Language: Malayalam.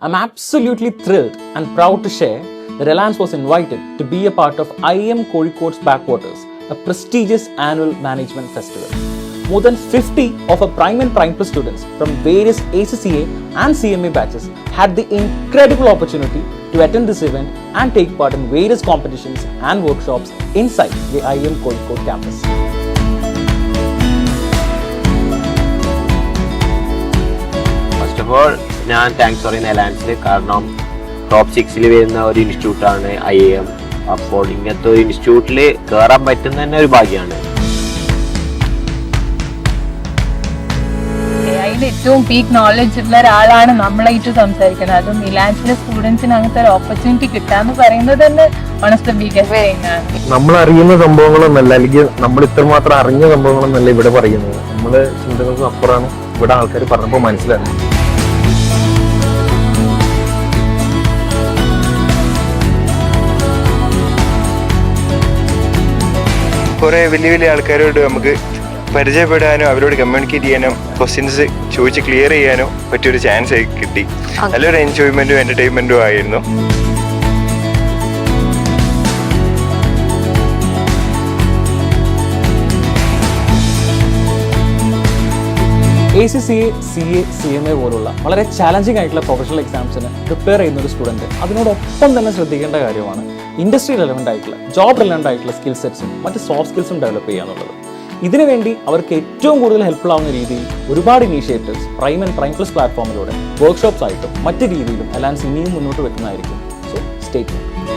I'm absolutely thrilled and proud to share that Reliance was invited to be a part of IIM Kozhikode's Backwaters, a prestigious annual management festival. More than 50 of our Prime and Prime Plus students from various ACCA and CMA batches had the incredible opportunity to attend this event and take part in various competitions and workshops inside the IIM Kozhikode campus. First of all, ഞാൻ താങ്ക്സ് പറയുന്ന അലയൻസിൽ കാരണം ടോപ്പ് 6 വരുന്ന ഒരു ഇൻസ്റ്റിറ്റ്യൂട്ടാണ് IIM. അപ്പോൾ ഇങ്ങനത്തെ ഒരു ഇൻസ്റ്റിറ്റ്യൂട്ടിൽ കയറാൻ പറ്റുന്ന തന്നെ ഒരു ഭാഗ്യമാണ്. ഏറ്റവും പീക്ക് നോളജ് ഉള്ള ഒരാളാണ് നമ്മളായിട്ട് സംസാരിക്കുന്നത്. അതും റിലയൻസിലെ സ്റ്റുഡൻസിന് അങ്ങനത്തെ ഒരു ഓപ്പർച്യൂണിറ്റി കിട്ടാന്ന് പറയുന്നത് തന്നെ one of the biggest thing ആണ്. നമ്മൾ അറിയുന്ന സംഭവങ്ങളൊന്നല്ല, അല്ലെങ്കിൽ നമ്മൾ ഇത്രമാത്രം അറിഞ്ഞ സംഭവങ്ങളൊന്നല്ല ഇവിടെ പറയുന്നത്. നമ്മള് ചിന്തകൾക്ക് അപ്പുറമാണ് ഇവിടെ ആൾക്കാർ പറഞ്ഞപ്പോൾ മനസ്സിലായി. കുറെ വലിയ വലിയ ആൾക്കാരോട് നമുക്ക് പരിചയപ്പെടാനോ അവരോട് കമ്മ്യൂണിക്കേറ്റ് ചെയ്യാനോ ക്വസ്റ്റ്യൻസ് ചോദിച്ച് ക്ലിയർ ചെയ്യാനോ പറ്റിയൊരു ചാൻസ് കിട്ടി. നല്ലൊരു എൻജോയ്മെന്റും എന്റർടൈൻമെന്റും ആയിരുന്നു. ACCA, CA, CMA പോലുള്ള വളരെ ചാലഞ്ചിങ് ആയിട്ടുള്ള പ്രൊഫഷണൽ എക്സാംസിന് പ്രിപ്പയർ ചെയ്യുന്ന ഒരു സ്റ്റുഡൻറ്റ് അതിനോടൊപ്പം തന്നെ ശ്രദ്ധിക്കേണ്ട കാര്യമാണ് ഇൻഡസ്ട്രി റെലവൻ്റ് ആയിട്ടുള്ള ജോബ് റെലവൻ്റ് ആയിട്ടുള്ള സ്കിൽ സെറ്റ്സും മറ്റ് സോഫ്റ്റ് സ്കിൽസും ഡെവലപ്പ് ചെയ്യുക എന്നുള്ളത്. ഇതിനുവേണ്ടി അവർക്ക് ഏറ്റവും കൂടുതൽ ഹെൽപ്ഫുൾ ആവുന്ന രീതിയിൽ ഒരുപാട് initiatives prime and prime plus പ്ലാറ്റ്ഫോമിലൂടെ വർക്ക്ഷോപ്സ് ആയിട്ടും മറ്റ് രീതിയിലും അലയൻസ് ഇനിയും മുന്നോട്ട് വെക്കുന്നതായിരിക്കും. So stay tuned.